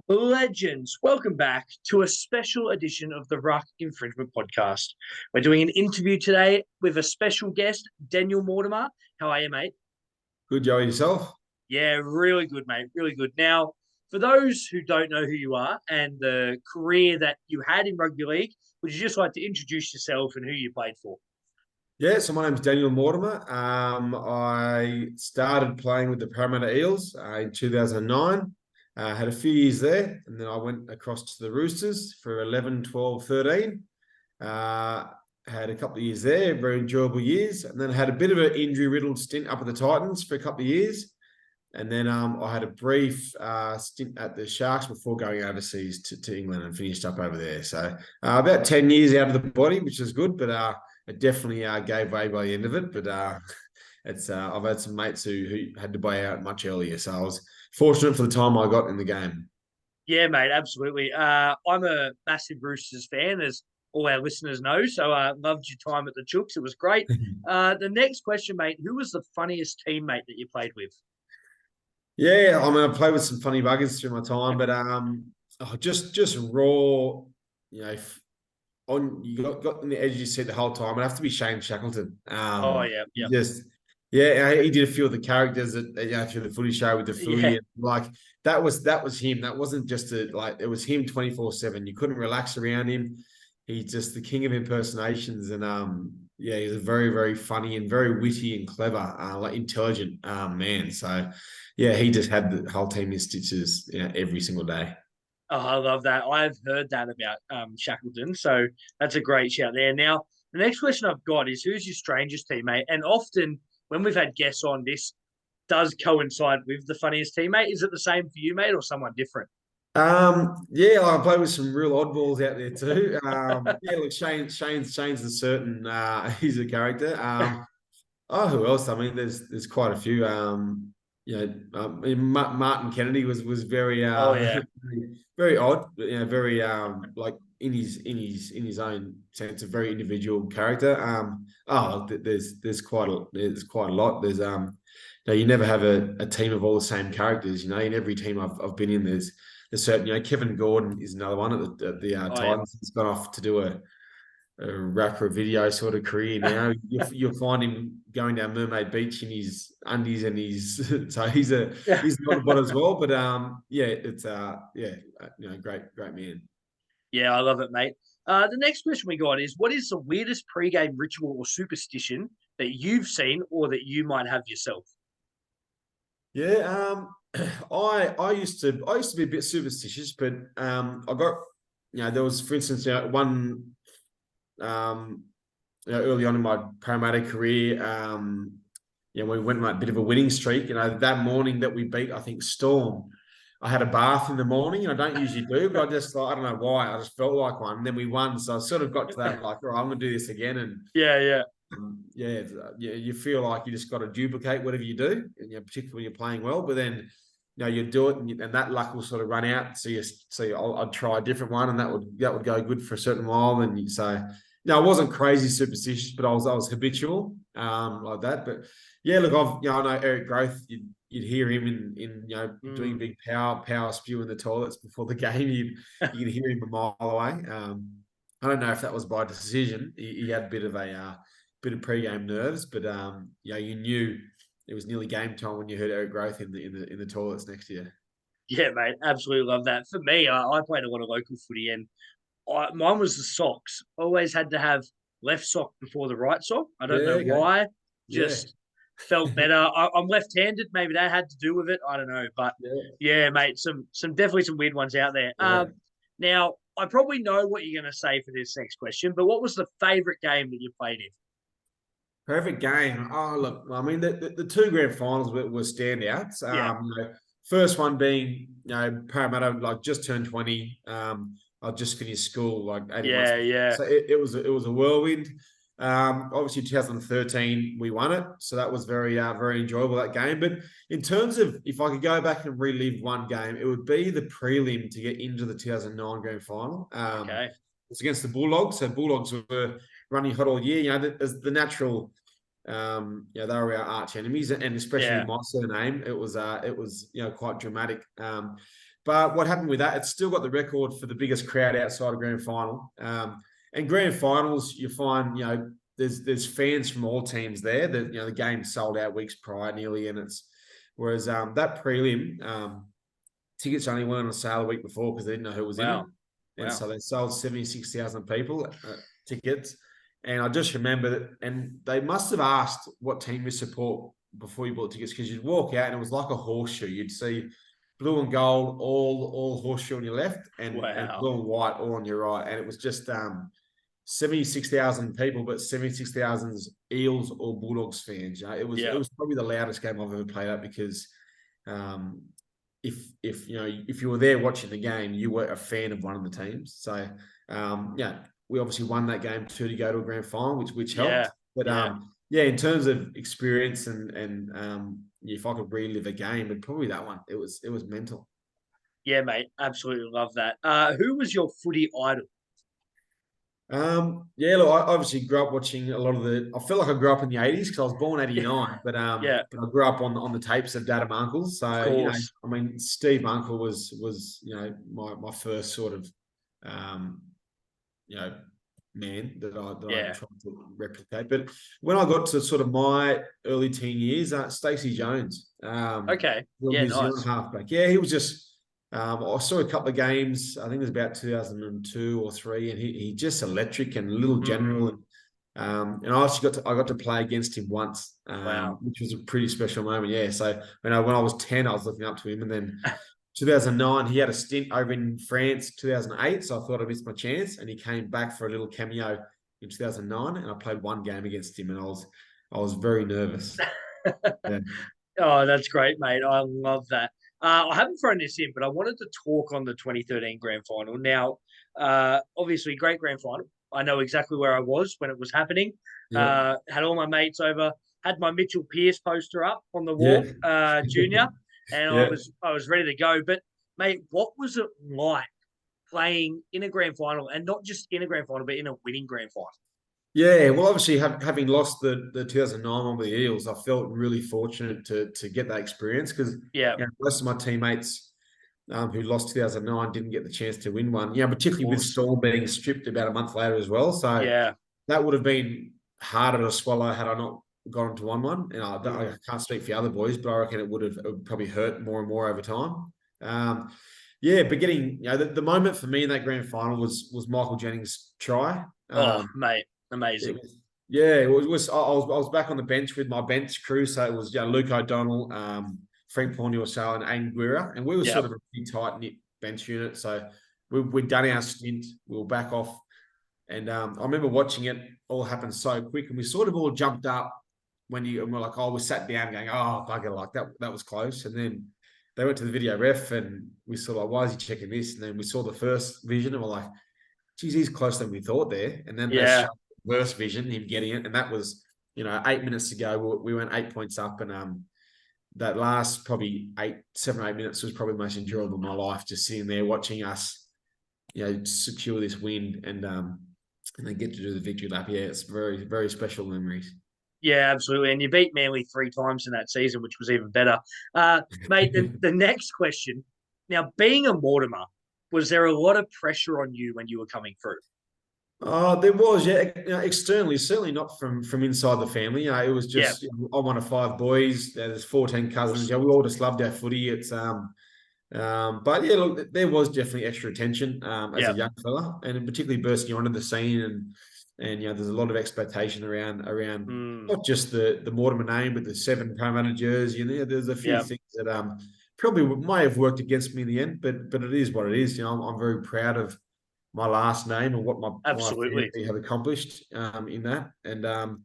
Legends, welcome back to a special edition of the Ruck Infringement Podcast. We're doing an interview today with a special guest, Daniel Mortimer. How are you, mate? Good, Joey, yourself? Yeah, really good, mate. Really good. Now, for those who don't know who you are and the career that you had in rugby league, would you just like to introduce yourself and who you played for? Yeah, so my name's Daniel Mortimer. I started playing with the Parramatta Eels in 2009. Had a few years there, and then I went across to the Roosters for 11, 12, 13. Had a couple of years there, very enjoyable years, and then had a bit of an injury-riddled stint up at the Titans for a couple of years. And then I had a brief stint at the Sharks before going overseas to England and finished up over there. So about 10 years out of the body, which is good, but it definitely gave way by the end of it. But it's I've had some mates who had to buy out much earlier. So I was fortunate for the time I got in the game. Yeah, mate, absolutely. I'm a massive Roosters fan, as all our listeners know. So I loved your time at the Chooks. It was great. The next question, mate, who was the funniest teammate that you played with? Yeah, I mean, I played with some funny buggers through my time, but just raw, on you got on the edge of your seat the whole time. It'd have to be Shane Shackleton. Oh, yeah, He yeah. just yeah, he did a few of the characters that through the footy show with the Yeah. footy, and like that was him. That wasn't just it was him 24/7. You couldn't relax around him. He's just the king of impersonations, and yeah, he's a very very funny and very witty and clever, intelligent man. So yeah, he just had the whole team in stitches, every single day. Oh, I love that. I've heard that about Shackleton. So that's a great shout there. Now, the next question I've got is who's your strangest teammate? And often when we've had guests on, this does coincide with the funniest teammate. Is it the same for you, mate, or someone different? Yeah, I play with some real oddballs out there too. Yeah, look, Shane's a certain he's a character. Oh, who else? I mean, there's quite a few. Martin Kennedy was very Oh, yeah. very odd. Very like in his own sense, a very individual character. There's quite a lot. You never have a team of all the same characters. In every team I've been in, there's certain. Kevin Gordon is another one at the Oh, yeah. Titans. He's gone off to do a rapper video sort of career now. You'll find him going down Mermaid Beach in his undies and his so Yeah. he's not a bot as well. But yeah, it's great man. Yeah, I love it, mate. The next question we got is what is the weirdest pre-game ritual or superstition that you've seen or that you might have yourself? Yeah, I used to be a bit superstitious, but I got there was, for instance, one early on in my Parramatta career, we went on a bit of a winning streak. That morning that we beat, I think, Storm, I had a bath in the morning, and I don't usually do, but I don't know why, I just felt like one. And then we won, so I sort of got to that like, all right, I'm gonna do this again, and Yeah, yeah. yeah, you feel like you just got to duplicate whatever you do, and, particularly when you're playing well. But then, you do it, and that luck will sort of run out. I'd try a different one, and that would go good for a certain while. And you say, no, I wasn't crazy superstitious, but I was habitual like that. But yeah, look, I know Eric Growth. You'd hear him in doing big power spew in the toilets before the game. You could hear him a mile away. I don't know if that was by decision. He had a bit of pre-game nerves, but you knew it was nearly game time when you heard Eric Growth in the toilets next year. Yeah, mate, absolutely love that. For me, I played a lot of local footy, and mine was the socks. Always had to have left sock before the right sock. I don't Yeah, know okay. why. Yeah. Just felt better. I'm left-handed. Maybe that had to do with it. I don't know, but Yeah. yeah, mate, some definitely some weird ones out there. Yeah. Now I probably know what you're going to say for this next question, but what was the favorite game that you played in? Perfect game. Oh, look, I mean, the two grand finals were standouts. Yeah, First one being, Parramatta, like, just turned 20. I just finished school like 18 months yeah, before. yeah, So it was a whirlwind. Obviously 2013 we won it, so that was very enjoyable, that game. But in terms of, if I could go back and relive one game, it would be the prelim to get into the 2009 grand final. okay, It's against the Bulldogs. So Bulldogs were running hot all year. As the natural they were our arch enemies, and especially Yeah. my surname, it was quite dramatic. But what happened with that? It's still got the record for the biggest crowd outside of grand final. And grand finals, you find there's fans from all teams there. The game sold out weeks prior nearly, and it's whereas that prelim. Tickets only went on sale a week before because they didn't know who was in it. Wow. And Wow. so they sold 76,000 people tickets. And I just remember that, and they must have asked what team you support before you bought tickets, because you'd walk out and it was like a horseshoe. You'd see blue and gold, all horseshoe on your left, and Wow. blue and white all on your right. And it was just 76,000 people, but 76,000 Eels or Bulldogs fans. It Yeah. was probably the loudest game I've ever played at, because um, if you were there watching the game, you were a fan of one of the teams. So we obviously won that game too to go to a grand final, which Yeah. helped. But Yeah. in terms of experience and if I could relive a game, it'd probably that one. It was mental. Yeah, mate. Absolutely love that. Who was your footy idol? Look, I obviously grew up watching a lot of I feel like I grew up in the 80s because I was born Yeah. 89, but Yeah. I grew up on the tapes of Dad and Uncles. Of So, course. I mean, Steve Uncle was my first sort of you know, man that I Yeah. tried to replicate. But when I got to sort of my early teen years, Stacey Jones, Okay. the Yeah. New Zealand Nice. halfback. Yeah, he was just. I saw a couple of games. I think it was about 2002 or three, and he just electric and a little general. Mm, And I actually got to play against him once, wow. which was a pretty special moment. Yeah. So when I was 10, I was looking up to him, and then 2009, he had a stint over in France, 2008. So I thought I missed my chance. And he came back for a little cameo in 2009. And I played one game against him, and I was very nervous. Yeah. Oh, that's great, mate. I love that. I haven't thrown this in, but I wanted to talk on the 2013 grand final. Now, obviously, great grand final. I know exactly where I was when it was happening. Yeah. Had all my mates over, had my Mitchell Pearce poster up on the Yeah. wall, junior, and I Yeah. was ready to go. But mate, what was it like playing in a grand final, and not just in a grand final, but in a winning grand final? Yeah, well, obviously, having lost the 2009 one with the Eels, I felt really fortunate to get that experience, because Yeah, most of my teammates who lost 2009 didn't get the chance to win one. of Particularly with course. Storm being stripped about a month later as well. So Yeah. that would have been harder to swallow had I not gone to one. And I Mm, can't speak for the other boys, but I reckon it would probably hurt more and more over time. But getting the moment for me in that grand final was Michael Jennings' try. oh, mate, It amazing. was, yeah, it was. I was back on the bench with my bench crew, so it was Luke O'Donnell, Frank Porniuasau, and Aiden Guerra, and we were sort Yep. of a pretty tight knit bench unit. So we'd done our stint, we were back off, and I remember watching it all happen so quick, and we sort of all jumped up and we're like, oh, we sat down going, oh, bugger, like that was close, and then they went to the video ref, and we saw like, why is he checking this? And then we saw the first vision, and we're like, geez, he's closer than we thought there. And then they Yeah. showed worst vision, him getting it. And that was, 8 minutes to go. We went 8 points up. And that last probably 7 or 8 minutes was probably the most enjoyable of my life, just sitting there watching us, secure this win and then get to do the victory lap. Yeah, it's very, very special memories. Yeah, absolutely. And you beat Manly 3 times in that season, which was even better. Mate, the next question. Now, being a Mortimer, was there a lot of pressure on you when you were coming through? There was, yeah, externally, certainly not from inside the family. It was Yeah, just, I'm one of five boys. There's 14 of cousins. course. We all just loved our footy. But yeah, look, there was definitely extra attention as a Yeah. young fella, and particularly bursting onto the scene, and there's a lot of expectation around Mm, not just the Mortimer name, but the 7 Parramatta jersey, and there's a few yeah, things that probably may have worked against me in the end, but it is what it is. I'm very proud of my last name and what my absolutely. family have accomplished in that, and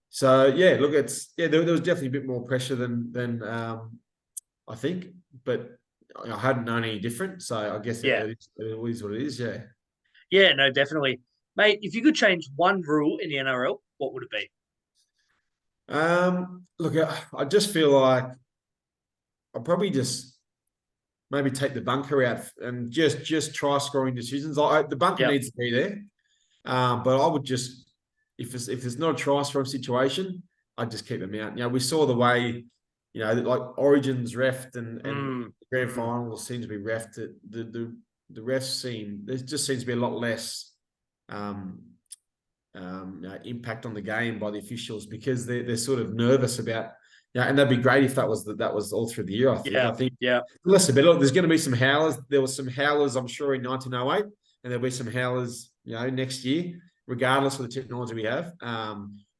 so yeah, look, there was definitely a bit more pressure than I think, but I hadn't known any different, so I guess Yeah. it is what it is. Yeah. Yeah, no, definitely. Mate, if you could change one rule in the NRL, what would it be? Look, I just feel like I'll probably just maybe take the bunker out and just try scoring decisions. The bunker Yep. needs to be there, but I would just if there's not a try scoring situation, I'd just keep them out. We saw the way, like Origins refed and grand finals seem to be refed. The refs there just seems to be a lot less impact on the game by the officials because they're sort of nervous about. And that'd be great if that was all through the year. I think less a bit. There's going to be some howlers. There was some howlers, I'm sure, in 1908, and there'll be some howlers, next year, regardless of the technology we have.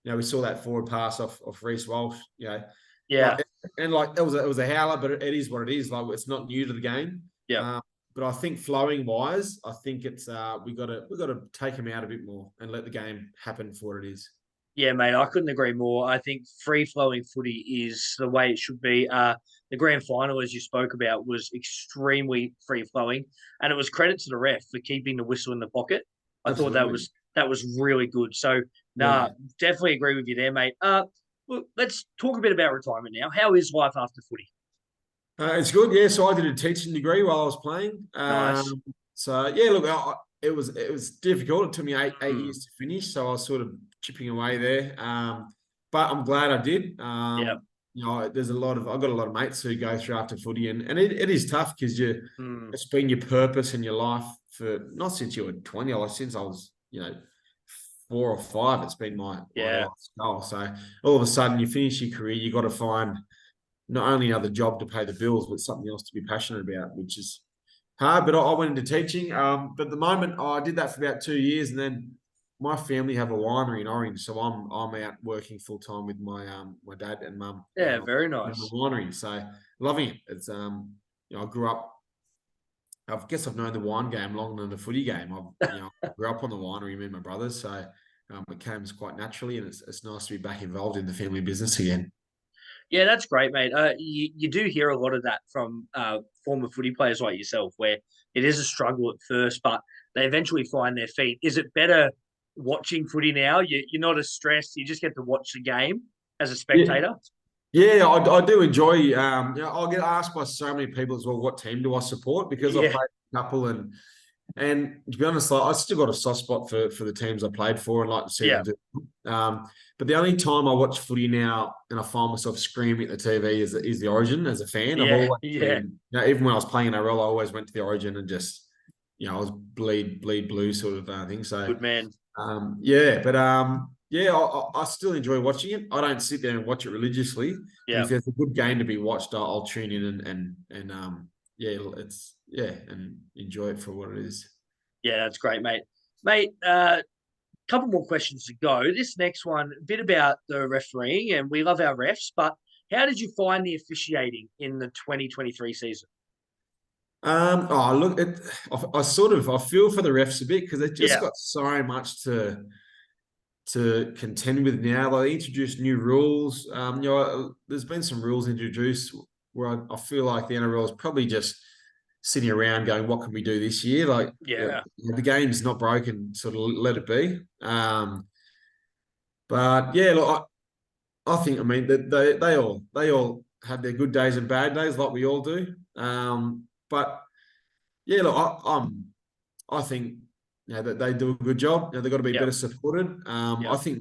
We saw that forward pass off Reece Walsh. Like, and like it was a howler, but it is what it is. Like it's not new to the game. But I think flowing wise, I think it's we got to take him out a bit more and let the game happen for what it is. Yeah, mate, I couldn't agree more. I think free-flowing footy is the way it should be. The grand final, as you spoke about, was extremely free-flowing, and it was credit to the ref for keeping the whistle in the pocket. I thought that was really good. So, definitely agree with you there, mate. Well, let's talk a bit about retirement now. How is life after footy? It's good, yeah. So I did a teaching degree while I was playing. Nice. So yeah, look, it was difficult. It took me eight years to finish, so I was sort of chipping away there. But I'm glad I did. There's I've got a lot of mates who go through after footy, and it is tough because it's been your purpose in your life for not since you were 20, like since I was 4 or 5. It's been my life's goal. So all of a sudden, you finish your career, you got to find not only another job to pay the bills, but something else to be passionate about, which is hard. But I went into teaching. But at the moment, I did that for about 2 years, and then my family have a winery in Orange, so I'm out working full time with my dad and mum. Yeah, very in nice. the winery, so loving it. It's I grew up. I guess I've known the wine game longer than the footy game. I grew up on the winery, me and my brothers, so it came quite naturally, and it's nice to be back involved in the family business again. Yeah, that's great, mate. You do hear a lot of that from former footy players like yourself, where it is a struggle at first, but they eventually find their feet. Is it better watching footy now? You're not as stressed. You just get to watch the game as a spectator. Yeah, I do enjoy. I'll get asked by so many people as well, what team do I support? Because I've played a couple, and to be honest, I still got a soft spot for the teams I played for, and like to see them do. But the only time I watch footy now and I find myself screaming at the TV is the Origin as a fan. I've always been, even when I was playing NRL, I always went to the Origin and just, I was bleed blue sort of thing. So good man. I still enjoy watching it. I don't sit there and watch it religiously. But if there's a good game to be watched, I'll tune in and enjoy it for what it is. Yeah, that's great, mate. Mate, couple more questions to go. This next one, a bit about the refereeing, and we love our refs, but how did you find the officiating in the 2023 season? I feel for the refs a bit because they've just got so much to contend with now. They introduced new rules. There's been some rules introduced where I feel like the NRL is probably just sitting around going, what can we do this year? The game's not broken, sort of let it be. I think, they all have their good days and bad days like we all do. I think that they do a good job. They've got to be better supported. I think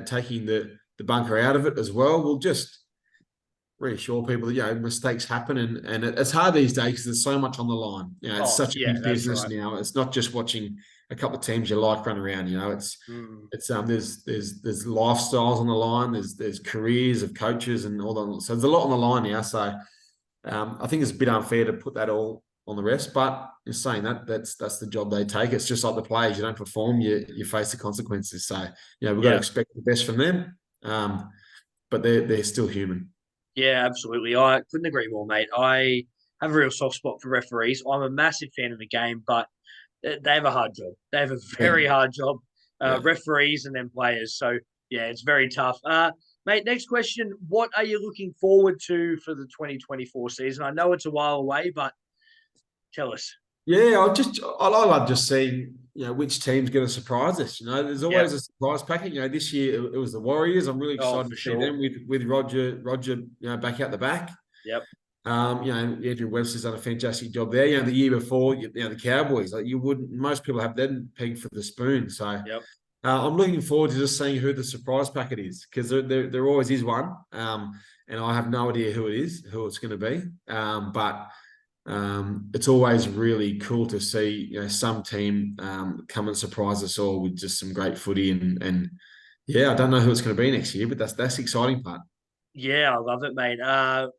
taking the bunker out of it as well will just reassure people that mistakes happen, and it's hard these days because there's so much on the line. It's such a big business now. It's not just watching a couple of teams you like run around. It's there's lifestyles on the line. There's careers of coaches and all that. So there's a lot on the line now. So I think it's a bit unfair to put that all on the rest. But in saying that's the job they take. It's just like the players. You don't perform, you face the consequences. So we've got to expect the best from them. But they're still human. Yeah, absolutely. I couldn't agree more, mate. I have a real soft spot for referees. I'm a massive fan of the game, but they have a hard job. They have a very hard job, referees and then players. So, it's very tough. Mate, next question. What are you looking forward to for the 2024 season? I know it's a while away, but tell us. Yeah, I love just seeing which team's going to surprise us. There's always a surprise packet. This year it was the Warriors. I'm really excited to see them with Roger back out the back. Yep. Andrew Webster's done a fantastic job there. The year before, the Cowboys. Most people have them pegged for the spoon. So I'm looking forward to just seeing who the surprise packet is, because there always is one, and I have no idea who it is, who it's going to be. But it's always really cool to see some team come and surprise us all with just some great footy, and yeah, I don't know who it's going to be next year, but that's the exciting part. Yeah, I love it, mate.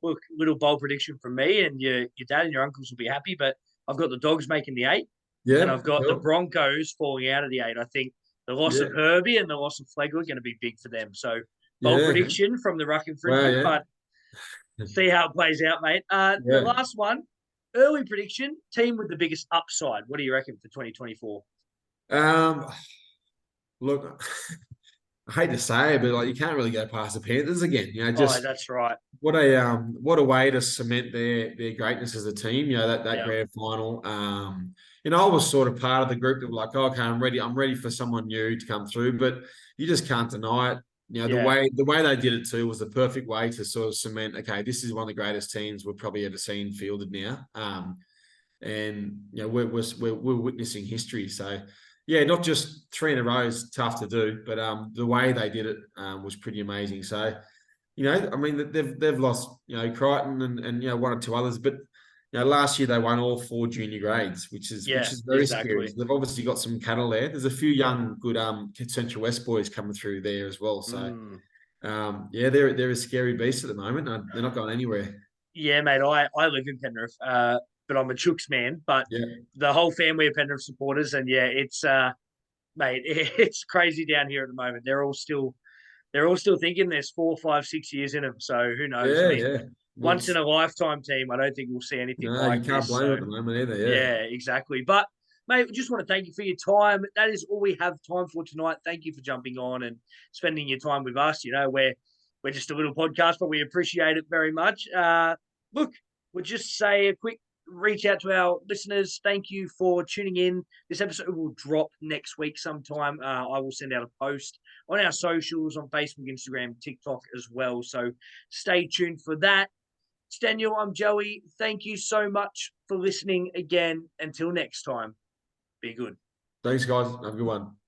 Look, little bold prediction from me, and your dad and your uncles will be happy. But I've got the Dogs making the 8, and Yeah, I've got the cool. Broncos falling out of the 8. I think the loss of Yeah, Herbie and the loss of Flegler are going to be big for them. So bold yeah. prediction from the ruck Wow, infringement, yeah, but see how it plays out, mate. The yeah. last one, early prediction, team with the biggest upside. What do you reckon for 2024? Um, look, I hate to say it, but like you can't really go past the Panthers again. Oh, Just that's right. what a way to cement their greatness as a team. That Yeah, grand final. I was sort of part of the group that were like, oh, okay, I'm ready for someone new to come through, but you just can't deny it. The yeah, way they did it too was the perfect way to sort of cement, okay, this is one of the greatest teams we've probably ever seen fielded now. And we're witnessing history. So yeah, not just 3 in a row is tough to do, but the way they did it was pretty amazing. So I mean, they've lost, Crichton and 1 or 2 others, but last year they won all 4 junior grades, which is yeah, very scary. exactly. So they've obviously got some cattle there. There's a few young, good Central West boys coming through there as well. So Mm. yeah, they're a scary beast at the moment. They're not going anywhere. Yeah, mate. I live in Penrith, but I'm a Chooks man. But Yeah, the whole family of Penrith supporters, and yeah, it's mate, it's crazy down here at the moment. They're all still thinking there's 4, 5, 6 years in them. So who knows? I yeah, mean, yeah. Well, once in a lifetime team. I don't think we'll see anything no, like you can't this. blame them So at the moment either. Yeah. yeah, exactly. But mate, we just want to thank you for your time. That is all we have time for tonight. Thank you for jumping on and spending your time with us. We're just a little podcast, but we appreciate it very much. Look, we'll just say a quick reach out to our listeners. Thank you for tuning in. This episode will drop next week sometime. I will send out a post on our socials on Facebook, Instagram, TikTok as well. So stay tuned for that. It's Daniel, I'm Joey. Thank you so much for listening again. Until next time, be good. Thanks, guys. Have a good one.